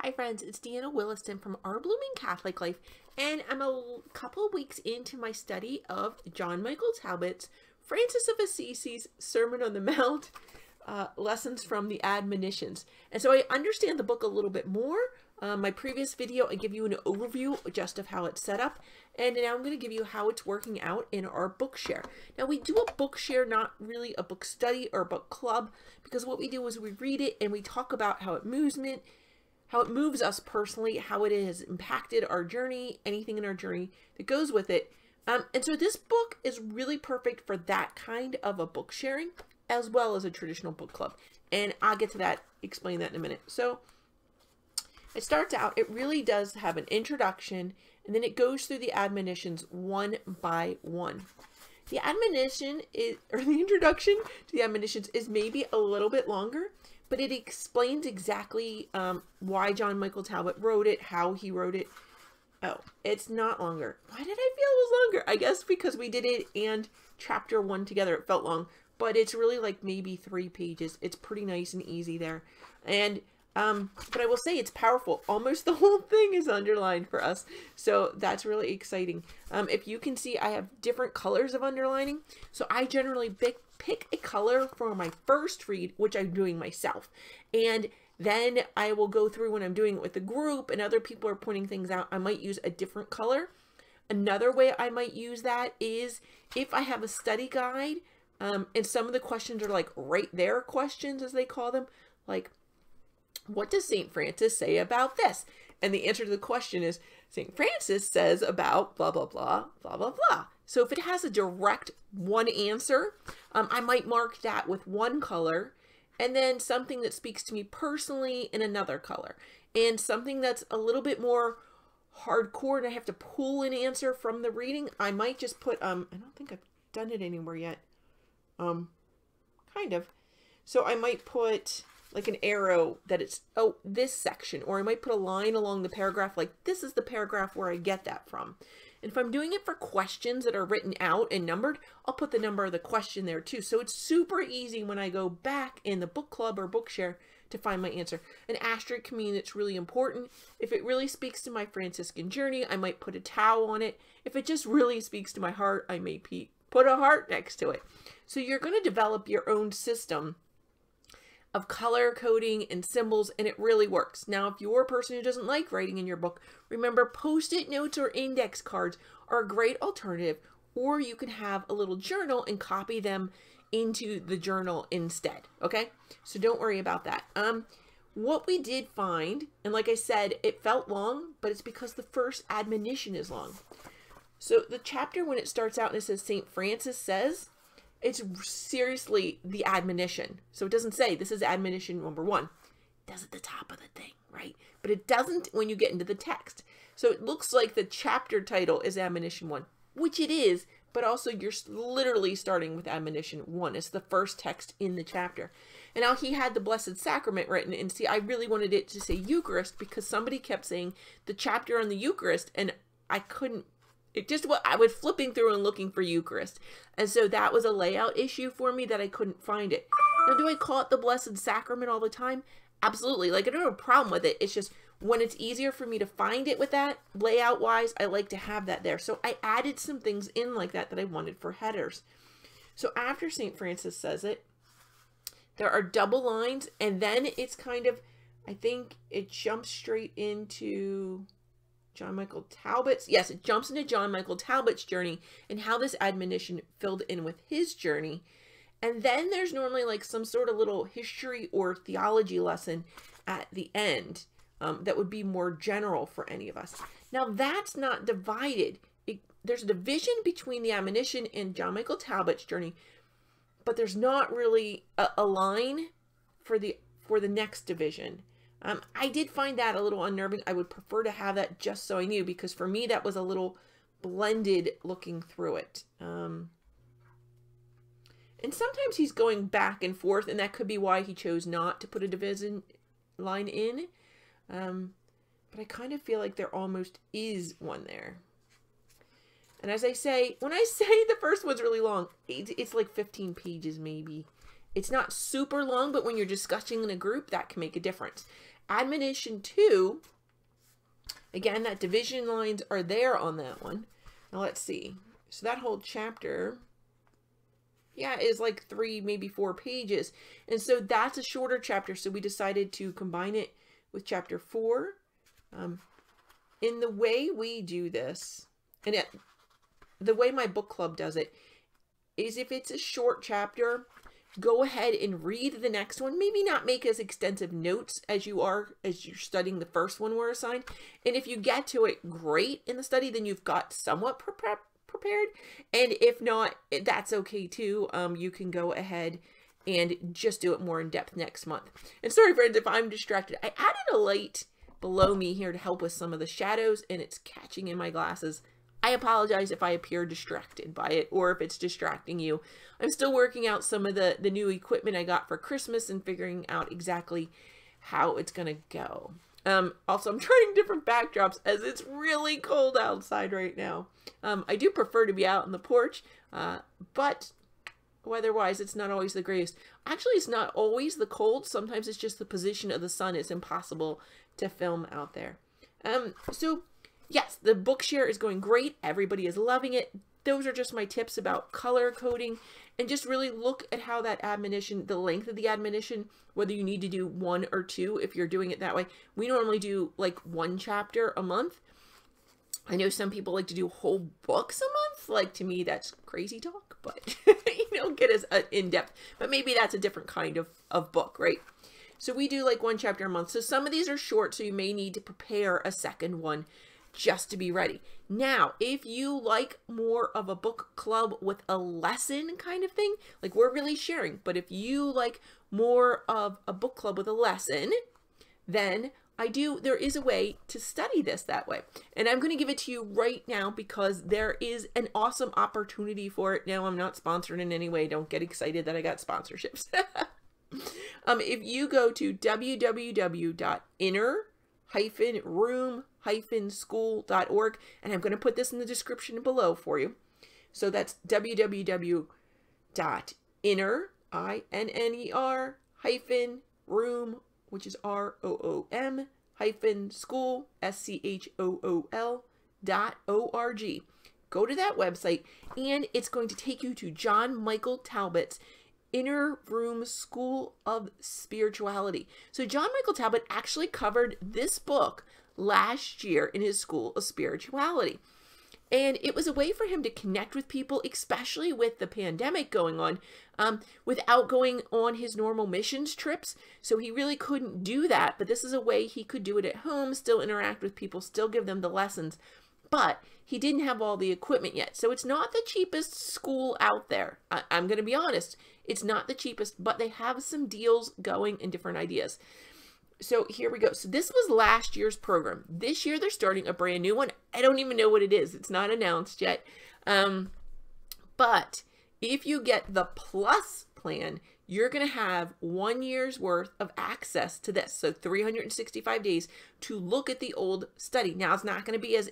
Hi friends, it's Deanna Williston from Our Blooming Catholic Life, and I'm a couple of weeks into my study of John Michael Talbot's Francis of Assisi's Sermon on the Mount, lessons from the Admonitions. And so I understand the book a little bit more. My previous video, I give you an overview just of how it's set up, and now I'm going to give you how it's working out in our book share. Now we do a book share, not really a book study or a book club, because what we do is we read it and we talk about how it moves us personally, how it has impacted our journey, anything in our journey that goes with it. And so this book is really perfect for that kind of a book sharing, as well as a traditional book club. And I'll get to that, explain that in a minute. So it starts out, it really does have an introduction, and then it goes through the admonitions one by one. The admonition is, or the introduction to the admonitions is maybe a little bit longer, but it explains exactly why John Michael Talbot wrote it, how he wrote it. Oh, it's not longer. Why did I feel it was longer? I guess because we did it and chapter 1 together, it felt long, but it's really like maybe 3 pages. It's pretty nice and easy there. And but I will say it's powerful. Almost the whole thing is underlined for us. So that's really exciting. If you can see, I have different colors of underlining. So I generally pick a color for my first read, which I'm doing myself. And then I will go through when I'm doing it with the group and other people are pointing things out. I might use a different color. Another way I might use that is if I have a study guide, and some of the questions are like right there questions, as they call them, like, what does St. Francis say about this? And the answer to the question is, St. Francis says about blah, blah, blah, blah, blah, blah. So if it has a direct one answer, I might mark that with one color, and then something that speaks to me personally in another color. And something that's a little bit more hardcore and I have to pull an answer from the reading, I might just put, I don't think I've done it anywhere yet. Kind of. So I might put like an arrow that it's, oh, this section, or I might put a line along the paragraph, like this is the paragraph where I get that from. And if I'm doing it for questions that are written out and numbered, I'll put the number of the question there too. So it's super easy when I go back in the book club or book share to find my answer. An asterisk can mean it's really important. If it really speaks to my Franciscan journey, I might put a tau on it. If it just really speaks to my heart, I may put a heart next to it. So you're going to develop your own system of color coding and symbols, and it really works. Now, if you're a person who doesn't like writing in your book, remember post-it notes or index cards are a great alternative, or you can have a little journal and copy them into the journal instead, okay? So don't worry about that. What we did find, and like I said, it felt long, but it's because the first admonition is long. So the chapter, when it starts out and it says St. Francis says, it's seriously the admonition. So it doesn't say this is admonition number 1. It does at the top of the thing, right? But it doesn't when you get into the text. So it looks like the chapter title is admonition 1, which it is, but also you're literally starting with admonition 1. It's the first text in the chapter. And now he had the Blessed Sacrament written, and see, I really wanted it to say Eucharist because somebody kept saying the chapter on the Eucharist, and I couldn't. It just, I was flipping through and looking for Eucharist. And so that was a layout issue for me that I couldn't find it. Now, do I call it the Blessed Sacrament all the time? Absolutely. Like, I don't have a problem with it. It's just when it's easier for me to find it with that, layout-wise, I like to have that there. So I added some things in like that I wanted for headers. So after St. Francis says it, there are double lines, and then it's kind of, I think it jumps straight into John Michael Talbot's, yes, it jumps into John Michael Talbot's journey and how this admonition filled in with his journey. And then there's normally like some sort of little history or theology lesson at the end that would be more general for any of us. Now that's not divided. There's a division between the admonition and John Michael Talbot's journey, but there's not really a line for the next division. I did find that a little unnerving. I would prefer to have that just so I knew, because for me that was a little blended looking through it. And sometimes he's going back and forth, and that could be why he chose not to put a division line in. But I kind of feel like there almost is one there. And as I say, when I say the first one's really long, it's like 15 pages maybe. It's not super long, but when you're discussing in a group, that can make a difference. Admonition 2, again, that division lines are there on that one. Now let's see. So that whole chapter, yeah, is like 3, maybe 4 pages. And so that's a shorter chapter. So we decided to combine it with chapter 4. In the way we do this, and the way my book club does it, is if it's a short chapter, go ahead and read the next one. Maybe not make as extensive notes as you're studying the first one we're assigned. And if you get to it great in the study, then you've got somewhat prepared. And if not, that's okay too. You can go ahead and just do it more in depth next month. And sorry friends if I'm distracted. I added a light below me here to help with some of the shadows, and it's catching in my glasses. I apologize if I appear distracted by it or if it's distracting you. I'm still working out some of the new equipment I got for Christmas and figuring out exactly how it's gonna go. Also, I'm trying different backdrops as it's really cold outside right now. I do prefer to be out on the porch, but weather-wise, it's not always the greatest. Actually, it's not always the cold. Sometimes it's just the position of the sun. It's impossible to film out there. So yes, the book share is going great. Everybody is loving it. Those are just my tips about color coding, and just really look at how that admonition, the length of the admonition, whether you need to do 1 or 2 if you're doing it that way. We normally do like 1 chapter a month. I know some people like to do whole books a month. Like, to me, that's crazy talk, but you know, get as in-depth. But maybe that's a different kind of book, right? So we do like 1 chapter a month. So some of these are short, so you may need to prepare a second one just to be ready. Now, if you like more of a book club with a lesson kind of thing, like we're really sharing, but if you like more of a book club with a lesson, then there is a way to study this that way. And I'm going to give it to you right now because there is an awesome opportunity for it. Now, I'm not sponsored in any way. Don't get excited that I got sponsorships. If you go to www.inner-room-school.org, and I'm going to put this in the description below for you. So that's www.inner-room, which is ROOM -school, SCHOOL.org. Go to that website, and it's going to take you to John Michael Talbot's Inner Room School of Spirituality. So John Michael Talbot actually covered this book last year in his School of Spirituality. And it was a way for him to connect with people, especially with the pandemic going on, without going on his normal missions trips. So he really couldn't do that, but this is a way he could do it at home, still interact with people, still give them the lessons. But he didn't have all the equipment yet. So it's not the cheapest school out there. I'm going to be honest. It's not the cheapest, but they have some deals going and different ideas. So here we go. So this was last year's program. This year they're starting a brand new one. I don't even know what it is. It's not announced yet. But if you get the plus plan, you're going to have 1 year's worth of access to this. So 365 days to look at the old study. Now it's not going to be as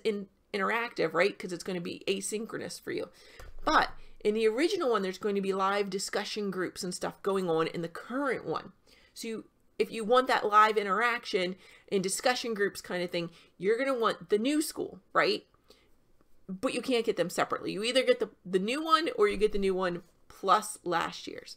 interactive, right? Because it's going to be asynchronous for you. But in the original one, there's going to be live discussion groups and stuff going on in the current one. So if you want that live interaction in discussion groups kind of thing, you're going to want the new school, right? But you can't get them separately. You either get the new one or you get the new one plus last year's.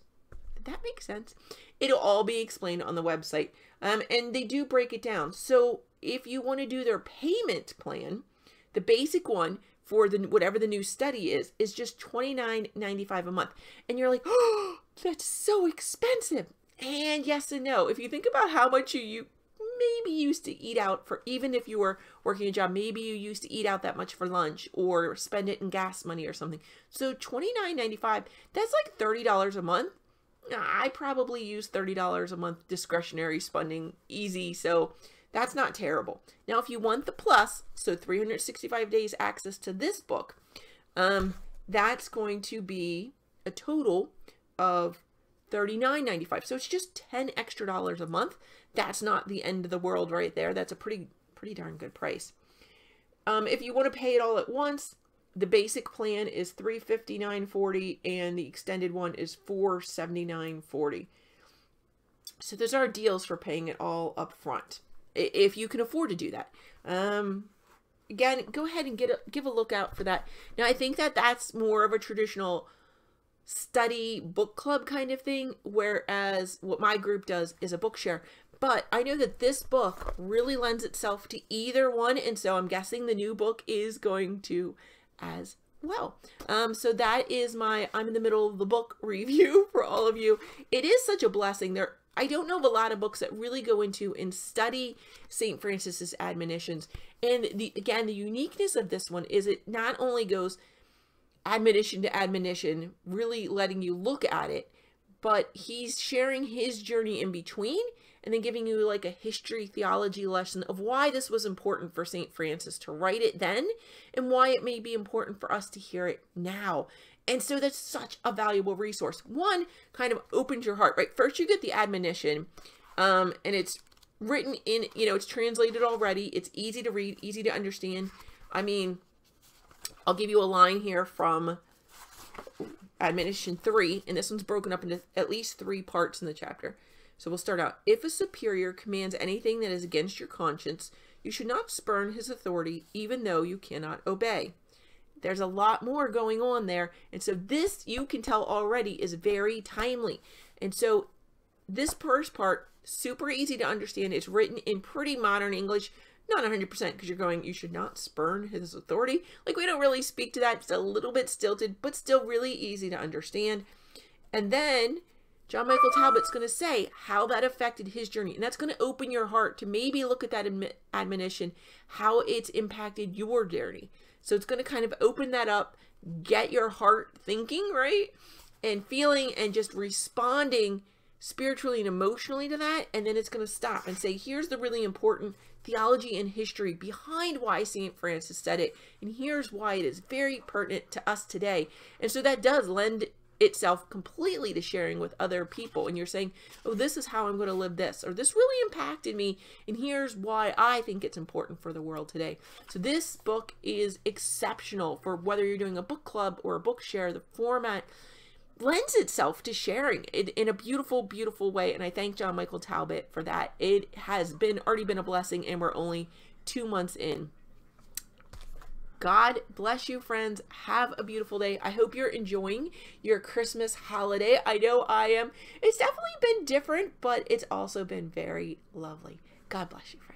Did that make sense? It'll all be explained on the website. And they do break it down. So if you want to do their payment plan, the basic one for whatever the new study is just $29.95 a month. And you're like, oh, that's so expensive. And yes and no. If you think about how much you maybe used to eat out for, even if you were working a job, maybe you used to eat out that much for lunch or spend it in gas money or something. So $29.95, that's like $30 a month. I probably use $30 a month discretionary spending easy. So that's not terrible. Now, if you want the plus, so 365 days access to this book, that's going to be a total of $39.95. So it's just $10 extra a month. That's not the end of the world right there. That's a pretty darn good price. If you want to pay it all at once, the basic plan is $359.40 and the extended one is $479.40. So those are deals for paying it all up front. if you can afford to do that. Again, go ahead and give a look out for that. Now, I think that that's more of a traditional study book club kind of thing, whereas what my group does is a book share. But I know that this book really lends itself to either one, and so I'm guessing the new book is going to as well. So that is my I'm in the middle of the book review for all of you. It is such a blessing. I don't know of a lot of books that really go into and study St. Francis's admonitions. And again, the uniqueness of this one is it not only goes admonition to admonition, really letting you look at it, but he's sharing his journey in between and then giving you like a history theology lesson of why this was important for St. Francis to write it then and why it may be important for us to hear it now. And so that's such a valuable resource. One, kind of opens your heart, right? First you get the admonition, and it's written in, it's translated already. It's easy to read, easy to understand. I mean, I'll give you a line here from Admonition 3, and this one's broken up into at least 3 parts in the chapter. So we'll start out. If a superior commands anything that is against your conscience, you should not spurn his authority, even though you cannot obey. There's a lot more going on there. And so this, you can tell already, is very timely. And so this first part, super easy to understand. It's written in pretty modern English. Not 100% because you're going, you should not spurn his authority. Like, we don't really speak to that. It's a little bit stilted, but still really easy to understand. And then John Michael Talbot's going to say how that affected his journey. And that's going to open your heart to maybe look at that admonition, how it's impacted your journey. So it's going to kind of open that up, get your heart thinking, right? And feeling and just responding spiritually and emotionally to that. And then it's going to stop and say, here's the really important theology and history behind why St. Francis said it. And here's why it is very pertinent to us today. And so that does lend itself completely to sharing with other people. And you're saying, oh, this is how I'm going to live this, or this really impacted me, and here's why I think it's important for the world today. So this book is exceptional for whether you're doing a book club or a book share. The format lends itself to sharing it in a beautiful, beautiful way. And I thank John Michael Talbot for that. It has already been a blessing, and we're only 2 months in. God bless you, friends. Have a beautiful day. I hope you're enjoying your Christmas holiday. I know I am. It's definitely been different, but it's also been very lovely. God bless you, friends.